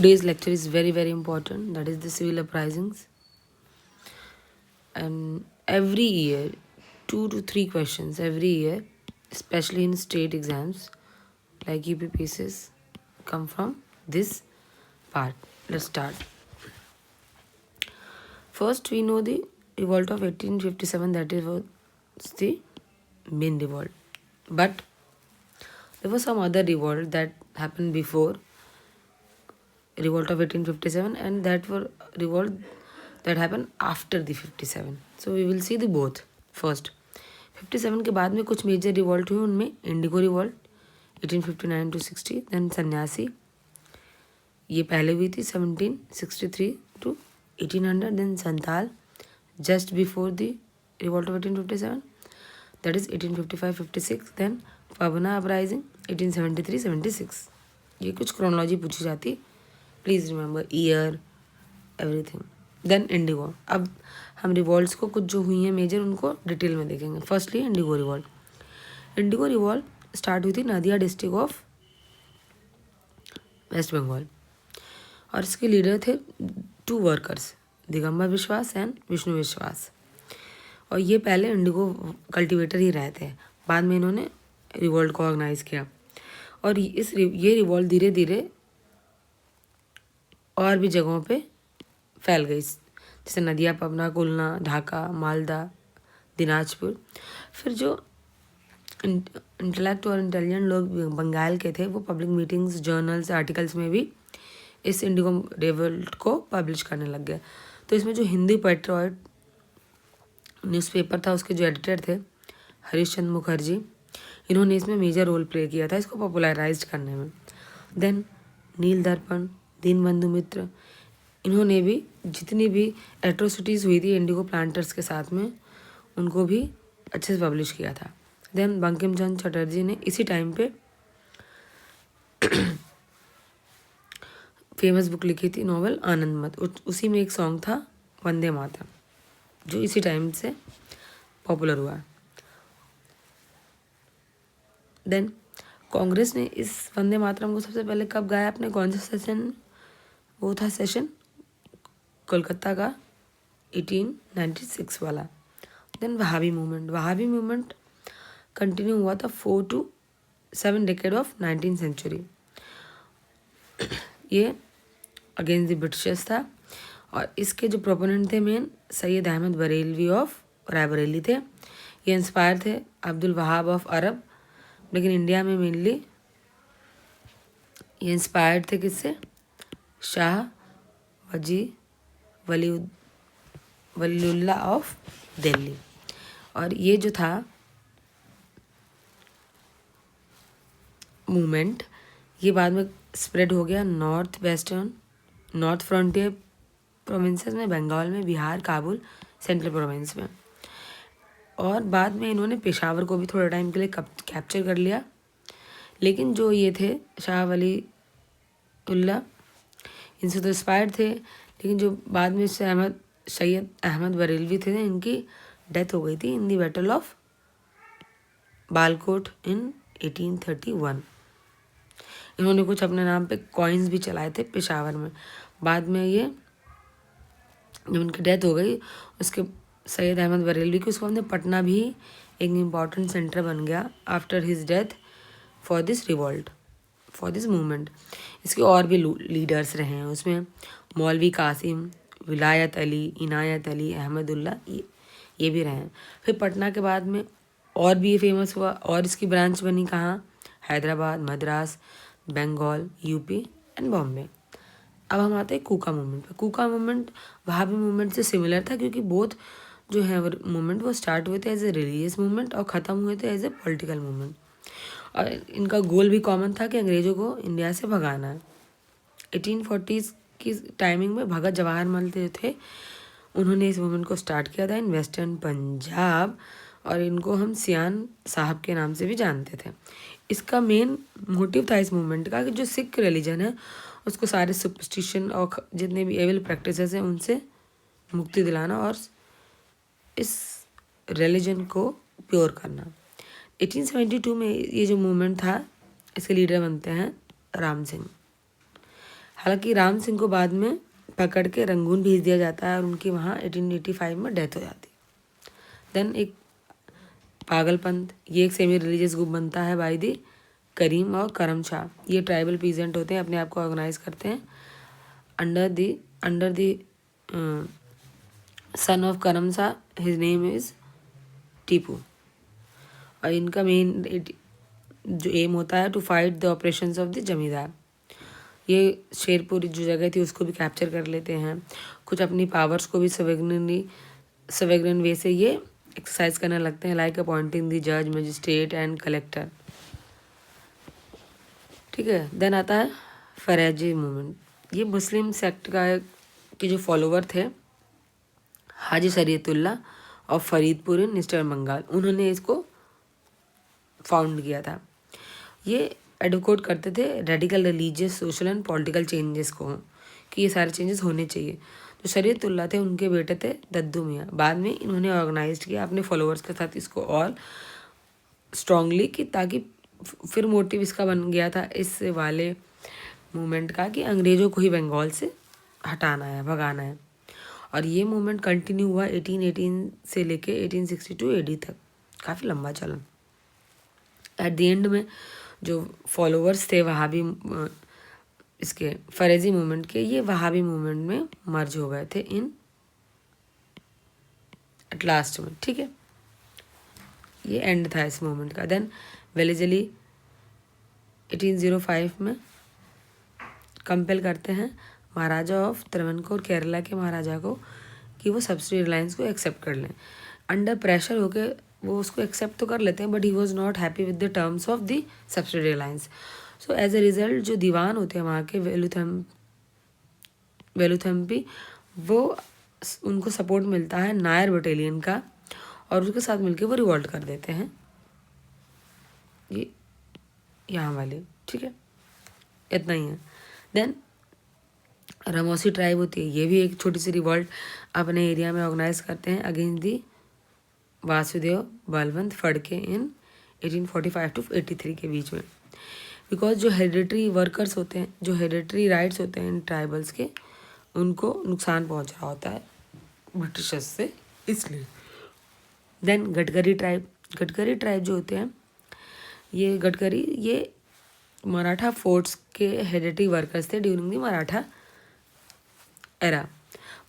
Today's lecture is very important, that is the civil uprisings. And every year, 2 to 3 questions every year, especially in state exams like UPPCs, come from this part. Let's start. First, we know the revolt of 1857, that was the main revolt. But there was some other revolt that happened before revolt of 1857, and that were revolt that happened after the 57. So we will see the both. First, 57 के बाद में कुछ major revolt हुए, उनमें Indigo revolt 1859 to 60, then सन्यासी, ये पहले हुई थी 1763 to 1800, then Santal just before the revolt of 1857, that is 1855-56, then Pabna uprising 1873-76. ये कुछ क्रोनोलॉजी पूछी जाती, please remember year everything. Then indigo. अब हम रिवॉल्ट्स को कुछ जो हुई हैं मेजर उनको डिटेल में देखेंगे. Firstly Indigo revolt. Indigo revolt start हुई थी नदिया डिस्ट्रिक्ट ऑफ वेस्ट बंगाल, और इसके लीडर थे 2 वर्कर्स, दिगंबर विश्वास एंड विष्णु विश्वास. और ये पहले इंडिगो कल्टिवेटर ही रहे थे, बाद में इन्होंने रिवॉल्ट को ऑर्गेनाइज किया. और ये रिवॉल्ट धीरे धीरे और भी जगहों पे फैल गई, जैसे नदिया, पबना, कुलना, ढाका, मालदा, दिनाजपुर. फिर जो इंटेलेक्ट और इंटेलिजेंट लोग बंगाल के थे वो पब्लिक मीटिंग्स, जर्नल्स, आर्टिकल्स में भी इस इंडिगो रिवोल्ट को पब्लिश करने लग गए. तो इसमें जो हिंदी पेट्रियट न्यूज़पेपर था उसके जो एडिटर थे हरीश चंद्र मुखर्जी, इन्होंने इसमें मेजर रोल प्ले किया था इसको पॉपुलराइज करने में. देन नील दर्पण, दीनबंधु मित्र, इन्होंने भी जितनी भी एट्रोसिटीज़ हुई थी इंडिगो प्लांटर्स के साथ में उनको भी अच्छे से पब्लिश किया था. देन बंकिम चंद्र चटर्जी ने इसी टाइम पे फेमस बुक लिखी थी नॉवल आनंद मत. उसी में एक सॉन्ग था वंदे मातरम जो इसी टाइम से पॉपुलर हुआ. देन कांग्रेस ने इस वंदे मातरम को सबसे पहले कब गाया अपने कौन सा सेशन, वो था सेशन कोलकाता का 1896 वाला. देन वहाबी मूवमेंट कंटिन्यू हुआ था 4 to 7 decade of 19th century. ये अगेंस्ट द ब्रिटिशर्स था, और इसके जो प्रोपोनेंट थे मेन सैयद अहमद बरेलवी ऑफ रायबरेली थे. ये इंस्पायर थे अब्दुल वहाब ऑफ अरब, लेकिन इंडिया में मेनली ये इंस्पायर्ड थे किससे, शाह वलीउल्लाह ऑफ दिल्ली. और ये जो था मूवमेंट ये बाद में स्प्रेड हो गया नॉर्थ फ्रंटियर प्रोविंसेस में, बंगाल में, बिहार, काबुल, सेंट्रल प्रोविंस में. और बाद में इन्होंने पेशावर को भी थोड़े टाइम के लिए कैप्चर कर लिया. लेकिन जो ये थे शाह वलीउल्लाह इनसे तो इंस्पायर्ड थे, लेकिन जो बाद में सैयद अहमद बरेलवी थे इनकी डेथ हो गई थी इन दी बैटल ऑफ बालकोट इन 1831. इन्होंने कुछ अपने नाम पे कॉइन्स भी चलाए थे पेशावर में. बाद में ये जब उनकी डेथ हो गई उसके सैयद अहमद बरेलवी की उसको हमने पटना भी एक इम्पॉर्टेंट सेंटर बन गया after his death for this revolt, for this movement. इसके और भी लीडर्स रहे हैं, उसमें मौलवी कासिम, विलायत अली, इनायत अली, अहमदुल्ला, ये भी रहे हैं. फिर पटना के बाद में और भी ये फेमस हुआ, और इसकी ब्रांच बनी कहाँ, हैदराबाद, मद्रास, बंगाल, यूपी एंड बॉम्बे. अब हम आते हैं कूका मूवमेंट पे. कूका मूवमेंट वहाबी मूवमेंट से सिमिलर था, क्योंकि बोथ जो है वो मूवमेंट वो स्टार्ट हुए थे एज ए रिलीजियस मूवमेंट और ख़त्म हुए थे एज ए पॉलिटिकल मूवमेंट. और इनका गोल भी कॉमन था कि अंग्रेज़ों को इंडिया से भगाना है. 1840s की टाइमिंग में भगत जवाहरलाल थे, उन्होंने इस मूवमेंट को स्टार्ट किया था इन वेस्टर्न पंजाब, और इनको हम सियान साहब के नाम से भी जानते थे. इसका मेन मोटिव था इस मूवमेंट का कि जो सिख रिलीजन है उसको सारे सुपरस्टिशन और जितने भी एविल प्रैक्टिसेस हैं उनसे मुक्ति दिलाना और इस रिलीजन को प्योर करना. 1872 में ये जो मूवमेंट था इसके लीडर बनते हैं राम सिंह. हालांकि राम सिंह को बाद में पकड़ के रंगून भेज दिया जाता है और उनकी वहाँ 1885 में डेथ हो जाती है। देन एक पागलपंथ, ये एक सेमी रिलीजियस ग्रुप बनता है बाय दी करीम और करम शाह। ये ट्राइबल पीजेंट होते हैं, अपने आप को ऑर्गेनाइज करते हैं under the son of Karam Shah, his name is Tipu. और इनका मेन जो एम होता है to fight the operations of the zamindar. ये शेरपुर जो जगह थी उसको भी कैप्चर कर लेते हैं, कुछ अपनी पावर्स को भी सवेगन वे से ये एक्सरसाइज करने लगते हैं, लाइक अपॉइंटिंग द जज, मजिस्ट्रेट एंड कलेक्टर। ठीक है। देन आता है फरेजी मूवमेंट। ये मुस्लिम सेक्ट के जो फॉलोवर थे हाजी शरीयतुल्लाह और फरीदपुर इन ईस्टर्न बंगाल, उन्होंने इसको फाउंड किया था। ये एडवोकेट करते थे radical religious, social and political changes को, कि ये सारे चेंजेस होने चाहिए। जो शरीयतुल्लाह थे उनके बेटे थे दद्दू मियाँ। बाद में इन्होंने ऑर्गेनाइज किया अपने फॉलोअर्स के साथ इसको और स्ट्रांगली, कि ताकि फिर मोटिव इसका बन गया था इस वाले मूवमेंट का कि अंग्रेज़ों को ही बंगाल से हटाना है, भगाना है। और ये मूवमेंट कंटिन्यू हुआ 1818 से लेके 1862 AD तक, काफ़ी लंबा चला। एट द एंड में जो फॉलोअर्स थे वहाबी इसके फरेजी मूवमेंट के, ये वहाबी मूवमेंट में मर्ज हो गए थे इन एट लास्ट में। ठीक है, ये एंड था इस मूवमेंट का। देन वेलेजली 1805 में कंपेल करते हैं महाराजा ऑफ त्रवणकोर, केरला के महाराजा को, कि वो सब्सिडी रिलायंस को एक्सेप्ट कर लें। अंडर प्रेशर होके वो उसको एक्सेप्ट तो कर लेते हैं, but he was not happy with the terms of the subsidiary alliance. So as a result जो दीवान होते हैं वहाँ के वेलुथम्पी, वो उनको सपोर्ट मिलता है नायर बटालियन का, और उसके साथ मिलके वो रिवॉल्ट कर देते हैं, ये यहाँ वाले। ठीक है, इतना ही है। देन रमोसी ट्राइब होती है, ये भी एक छोटी सी रिवॉल्ट अपने एरिया में ऑर्गेनाइज करते हैं against the Vasudev Balwant Phadke in 1845 to 83 के बीच में। बिकॉज जो हेरिडिटरी वर्कर्स होते हैं, जो हेरिडिटरी राइट्स होते हैं इन ट्राइबल्स के, उनको नुकसान पहुंच रहा होता है ब्रिटिशर्स से, इसलिए। देन गडकरी ट्राइब जो होते हैं, ये गडकरी ये मराठा फोर्ट्स के हेरिडिटरी वर्कर्स थे during the Maratha era.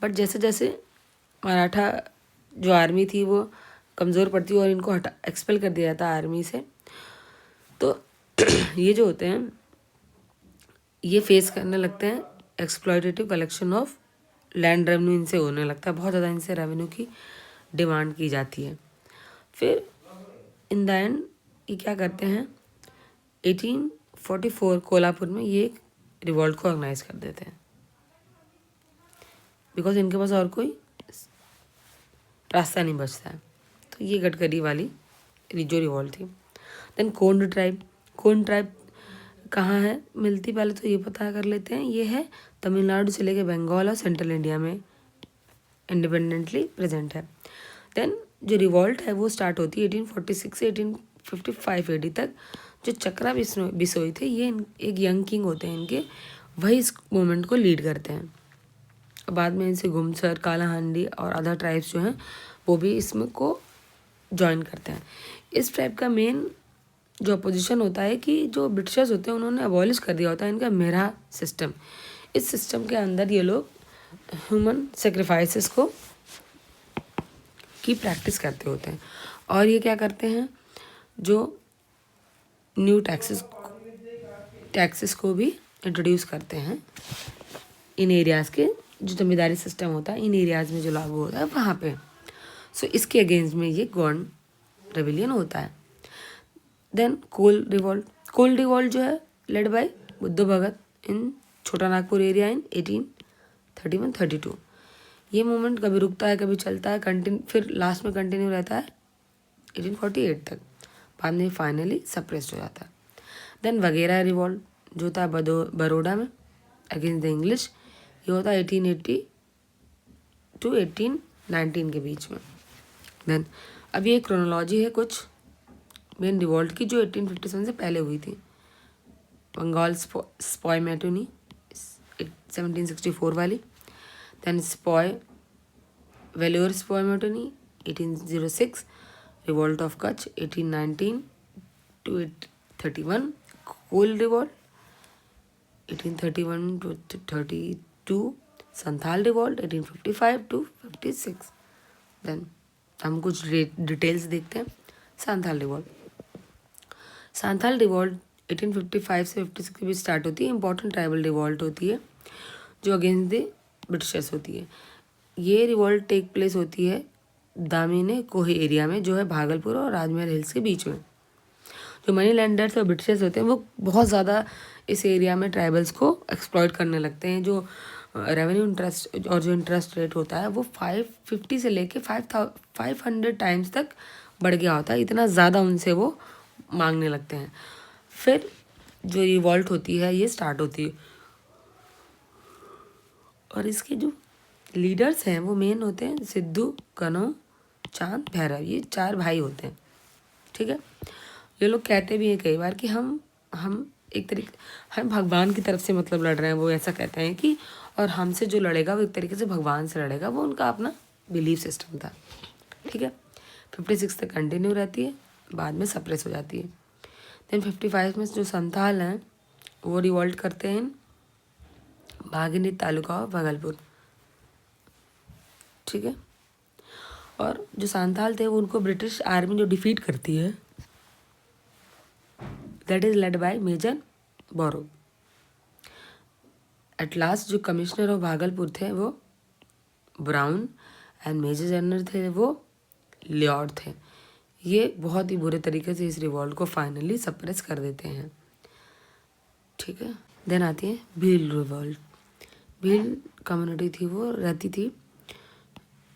But जैसे जैसे मराठा जो आर्मी थी वो कमज़ोर पड़ती और इनको एक्सपेल कर दिया जाता आर्मी से, तो ये जो होते हैं ये फेस करने लगते हैं exploitative collection of land revenue, इनसे होने लगता है, बहुत ज़्यादा इनसे रेवेन्यू की डिमांड की जाती है। फिर इन द एंड ये क्या करते हैं, 1844 कोल्हापुर में ये एक रिवॉल्ट को ऑर्गेनाइज कर देते हैं, बिकॉज इनके पास और कोई रास्ता नहीं बचता है। तो ये गडकरी वाली जो रिवॉल्ट थी। देन कोंड ट्राइब कहाँ है मिलती, पहले तो ये पता कर लेते हैं। ये है तमिलनाडु से लेके बंगाल और सेंट्रल इंडिया में इंडिपेंडेंटली प्रेजेंट है। देन जो रिवॉल्ट है वो स्टार्ट होती है 1846 से 1855 AD तक। जो चक्रा बिसोई थे, ये एक यंग किंग होते हैं इनके, वही इस मूवमेंट को लीड करते हैं। बाद में इनसे गुमसर, कालाहांडी और अदर ट्राइब्स जो हैं वो भी इसमें को ज्वाइन करते हैं। इस ट्राइब का मेन जो अपोजिशन होता है कि जो ब्रिटिशर्स होते हैं उन्होंने अबॉलिश कर दिया होता है इनका मेरा सिस्टम। इस सिस्टम के अंदर ये लोग ह्यूमन सेक्रीफाइसेस को की प्रैक्टिस करते होते हैं, और ये क्या करते हैं, जो न्यू टैक्सेस को भी इंट्रोड्यूस करते हैं इन एरियाज़ के। जो जमींदारी सिस्टम होता है इन एरियाज़ में जो लागू होता है वहाँ पे। सो इसके अगेंस्ट में ये गोंड रेविलियन होता है। देन कोल रिवॉल्ट जो है लेड बाय बुद्ध भगत इन छोटा नागपुर एरिया इन 1831-32। ये मूवमेंट कभी रुकता है कभी चलता है, फिर लास्ट में कंटिन्यू रहता है 1848 तक, बाद में फाइनली सप्रेस्ड हो जाता है। देन वगैरह रिवॉल्ट जो होता है बड़ौदा में अगेंस्ट द इंग्लिश, ये होता है 1880 to 1819 के बीच में। देन अब ये क्रोनोलॉजी है कुछ मेन रिवॉल्ट की जो 1857 से पहले हुई थी। बंगाल स्पॉयमेटोनी 1764 वाली। Then sepoy Vellore sepoy mutiny 1806, revolt of Kutch 1819 to 31, Kol revolt 1831 to 32, Santhal revolt 1855 to 56। Then हम कुछ डिटेल्स देखते हैं। संथाल रिवॉल्ट 1855 से 56 के बीच स्टार्ट होती है। इंपॉर्टेंट ट्राइबल रिवॉल्ट होती है जो अगेंस्ट द ब्रिटिशर्स होती है। ये रिवॉल्ट टेक प्लेस होती है दामिनी कोही एरिया में, जो है भागलपुर और राजमहल हिल्स के बीच में। जो मनी लैंडर्स और ब्रिटिशर्स होते हैं वो बहुत ज़्यादा इस एरिया में ट्राइबल्स को एक्सप्लॉइट करने लगते हैं। जो रेवेन्यू इंटरेस्ट और जो इंटरेस्ट रेट होता है वो 550 से लेके 500 टाइम्स तक बढ़ गया होता है। इतना ज़्यादा उनसे वो मांगने लगते हैं। फिर जो रिवॉल्ट होती है ये स्टार्ट होती है, और इसके जो लीडर्स हैं वो मेन होते हैं सिद्धू, कन्हू, चांद, भैरव। ये 4 भाई होते हैं, ठीक है। ये लोग कहते भी हैं कई बार कि हम एक तरीके हम भगवान की तरफ से मतलब लड़ रहे हैं। वो ऐसा कहते हैं कि और हमसे जो लड़ेगा वो एक तरीके से भगवान से लड़ेगा। वो उनका अपना बिलीफ सिस्टम था, ठीक है। 56 तक कंटिन्यू रहती है, बाद में सप्रेस हो जाती है। देन 55 में जो संथाल हैं वो रिवॉल्ट करते हैं भागिनी तालुका और भागलपुर, ठीक है। और जो संथाल थे वो उनको ब्रिटिश आर्मी जो डिफीट करती है, that is led by major बोरो। एट लास्ट जो कमिश्नर ऑफ भागलपुर थे वो ब्राउन एंड मेजर जनरल थे वो लियॉर्ड थे। ये बहुत ही बुरे तरीके से इस रिवॉल्ट को फाइनली सप्रेस कर देते हैं, ठीक है। देन आती है भील रिवॉल्ट। भील कम्युनिटी थी वो रहती थी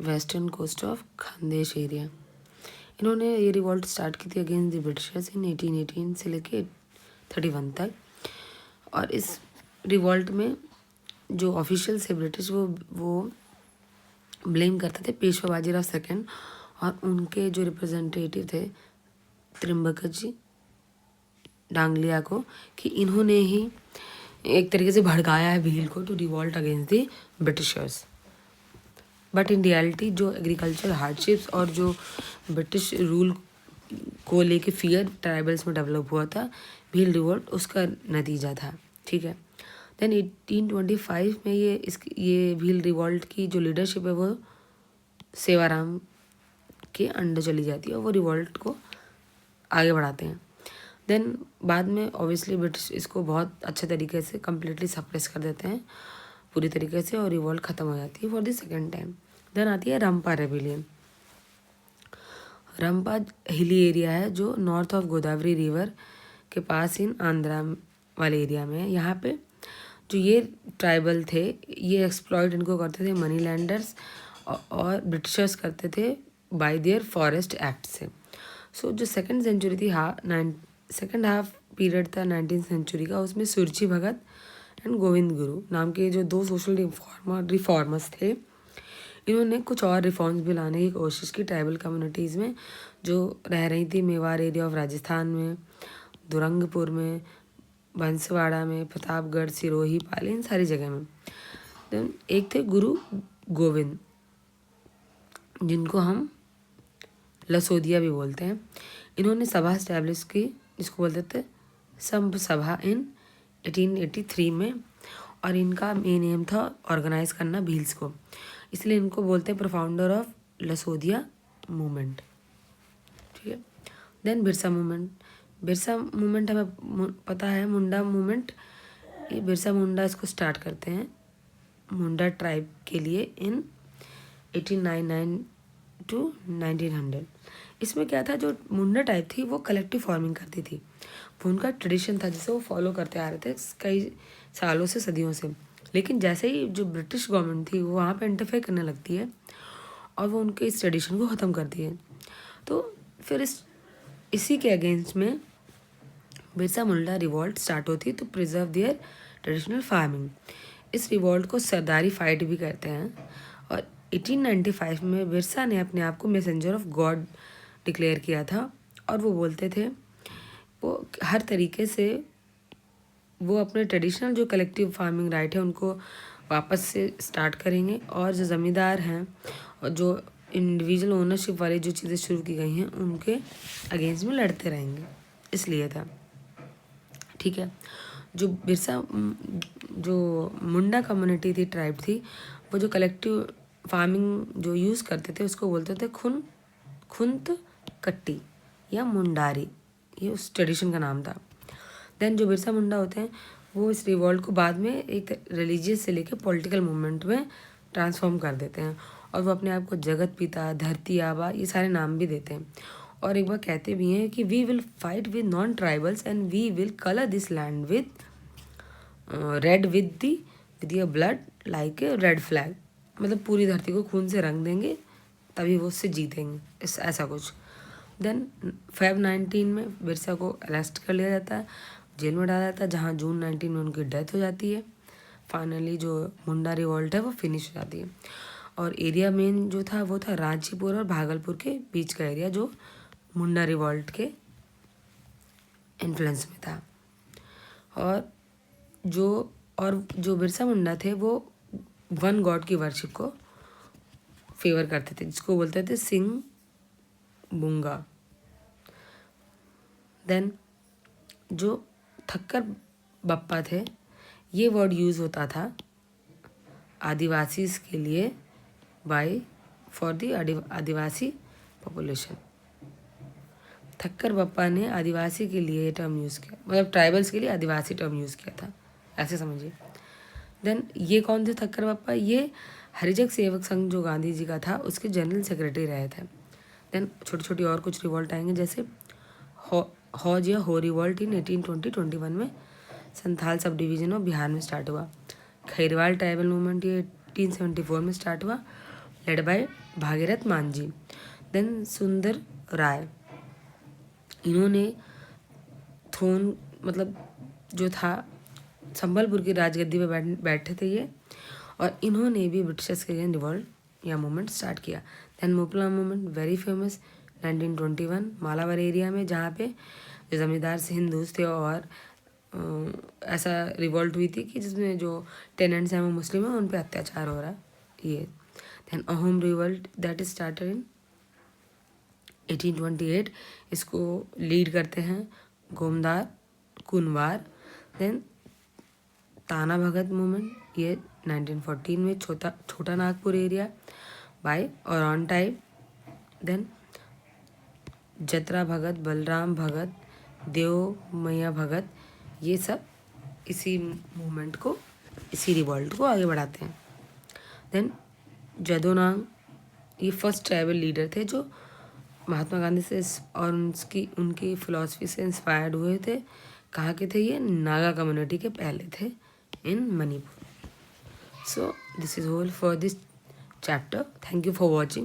western coast of Khandesh area. इन्होंने ये रिवॉल्ट स्टार्ट की थी अगेंस्ट द ब्रिटिशर्स इन 1818 से लेके 31 तक। और इस रिवॉल्ट में जो ऑफिशियल्स थे ब्रिटिश वो ब्लेम करते थे पेशवा बाजीराव सेकंड और उनके जो रिप्रेजेंटेटिव थे त्रिम्बकजी डांगलिया को, कि इन्होंने ही एक तरीके से भड़काया है भील को to revolt against the Britishers. But in reality जो एग्रीकल्चर हार्डशिप्स और जो ब्रिटिश रूल को लेके फियर ट्राइबल्स में डेवलप हुआ था, भील रिवॉल्ट उसका नतीजा था, ठीक है। देन 1825 में ये भील रिवॉल्ट की जो लीडरशिप है वो सेवाराम के अंडर चली जाती है और वो रिवॉल्ट को आगे बढ़ाते हैं। देन बाद में ऑब्वियसली ब्रिटिश इसको बहुत अच्छे तरीके से कम्प्लीटली सप्रेस कर देते हैं पूरी तरीके से, और रिवॉल्ट ख़त्म हो जाती है for the second time. Then आती है रंपा रेबिलियन। रंपा हिली एरिया है जो नॉर्थ ऑफ गोदावरी रिवर के पास इन आंध्रा वाले एरिया में है। यहाँ पे जो ये ट्राइबल थे ये एक्सप्लॉइट इनको करते थे मनी लैंडर्स और ब्रिटिशर्स करते थे बाय देयर फॉरेस्ट एक्ट से। सो जो सेकेंड सेंचुरी थी सेकेंड हाफ पीरियड था 19th सेंचुरी का, उसमें सुरजी भगत एंड गोविंद गुरु नाम के जो 2 सोशल रिफॉर्मर्स थे, इन्होंने कुछ और रिफॉर्म्स भी लाने की कोशिश की ट्राइबल कम्युनिटीज़ में जो रह रही थी मेवाड़ एरिया ऑफ राजस्थान में, दुरंगपुर में, बंसवाड़ा में, प्रतापगढ़, सिरोही, पाली, इन सारी जगह में। देन एक थे गुरु गोविंद जिनको हम लसोदिया भी बोलते हैं। इन्होंने सभा स्टैब्लिश की जिसको बोलते थे संभ सभा इन 1883 में, और इनका मेन एम था ऑर्गेनाइज करना भील्स को, इसलिए इनको बोलते हैं प्रोफाउंडर ऑफ लसोदिया मूवमेंट, ठीक है। देन बिरसा मूवमेंट हमें पता है, मुंडा मूवमेंट, ये बिरसा मुंडा इसको स्टार्ट करते हैं मुंडा ट्राइब के लिए इन 1899 to 1900। इसमें क्या था, जो मुंडा टाइप थी वो कलेक्टिव फार्मिंग करती थी, वो उनका ट्रेडिशन था जिसे वो फॉलो करते आ रहे थे कई सालों से, सदियों से। लेकिन जैसे ही जो ब्रिटिश गवर्नमेंट थी वो वहाँ पे इंटरफेयर करने लगती है और वो उनके इस ट्रेडिशन को ख़त्म करती है। तो फिर इसी के अगेंस्ट में बिरसा मुंडा रिवॉल्ट स्टार्ट होती है to preserve their traditional farming. इस रिवॉल्ट को सरदारी फाइट भी कहते हैं। और 1895 में बिरसा ने अपने आप को मैसेंजर ऑफ गॉड डिक्लेयर किया था, और वो बोलते थे वो हर तरीके से वो अपने ट्रेडिशनल जो कलेक्टिव फार्मिंग राइट है उनको वापस से स्टार्ट करेंगे, और जो ज़मींदार हैं और जो इंडिविजुअल ओनरशिप वाली जो चीज़ें शुरू की गई हैं उनके अगेंस्ट में लड़ते रहेंगे, इसलिए था। ठीक है। जो बिरसा जो मुंडा कम्युनिटी थी, ट्राइब थी, वो जो कलेक्टिव फार्मिंग जो यूज़ करते थे उसको बोलते थे खुंत कट्टी या मुंडारी, ये उस ट्रेडिशन का नाम था। देन जो बिरसा मुंडा होते हैं वो इस रिवॉल्ट को बाद में एक रिलीजियस से लेकर पॉलिटिकल मूवमेंट में ट्रांसफॉर्म कर देते हैं, और वो अपने आप को जगत पिता, धरती आबा, ये सारे नाम भी देते हैं। और एक बार कहते भी हैं कि we will fight with non tribals and we will colour this land with red with your blood like a red flag, मतलब पूरी धरती को खून से रंग देंगे तभी वो उससे जीतेंगे, ऐसा कुछ। देन Feb 19 में बिरसा को अरेस्ट कर लिया जाता है, जेल में डाला जाता है, जहाँ जून 19 में उनकी डेथ हो जाती है। फाइनली जो मुंडा रिवॉल्ट है वो फिनिश हो जाती है। और एरिया मेन जो था वो था रांचीपुर और भागलपुर के बीच का एरिया, जो मुंडा रिवॉल्ट के इन्फ्लुएंस में था। और जो बिरसा मुंडा थे वो वन गॉड की वर्शिप को फेवर करते थे, जिसको बोलते थे सिंह बुंगा। देन जो ठक्कर बप्पा थे, ये वर्ड यूज़ होता था आदिवासी के लिए for the Adivasi population. Thakkar Bappa ने आदिवासी के लिए टर्म यूज़ किया, मतलब ट्राइबल्स के लिए आदिवासी टर्म यूज़ किया था, ऐसे समझिए। देन ये कौन थे ठक्कर बप्पा? ये हरिजन सेवक संघ जो गांधी जी का था उसके जनरल सेक्रेटरी रहे थे। देन छोटी छोटी और कुछ रिवॉल्ट आएंगे, जैसे हौज या हो रिवॉल्ट इन 1821 में Santhal sub division of Bihar में स्टार्ट हुआ। खैरवाल ट्राइबल मूवमेंट ये 1874 में स्टार्ट हुआ, led by Bhagirath Manjhi. Then Sundar Rai, इन्होंने थ्रोन मतलब जो था संबलपुर की राजगद्दी पे बैठे थे ये, और इन्होंने भी ब्रिटिशर्स के अगेंस्ट रिवॉल्ट या मूवमेंट स्टार्ट किया। Then Moplah movement very famous 1921 Malabar area में, जहाँ पे जो जमींदार से हिंदूज थे, और ऐसा रिवॉल्ट हुई थी कि जिसमें जो टेनेंट्स हैं वो मुस्लिम हैं, उन पे अत्याचार हो रहा है ये। Then Ahom revolt that is started in 1828, इसको लीड करते हैं गोमदार कुनवार। देन ताना भगत मूवमेंट ये 1914 में छोटा नागपुर एरिया बाय और टाइप। देन जतरा भगत, बलराम भगत, देव मैया भगत, ये सब इसी मूवमेंट को, इसी रिवॉल्ट को आगे बढ़ाते हैं। देन जदोनांग, ये फर्स्ट ट्राइबल लीडर थे जो महात्मा गांधी से और उनकी फिलॉसफी से इंस्पायर्ड हुए थे। कहाँ के थे ये? नागा कम्युनिटी के पहले थे इन Manipur. So this is all for this chapter. Thank you for watching.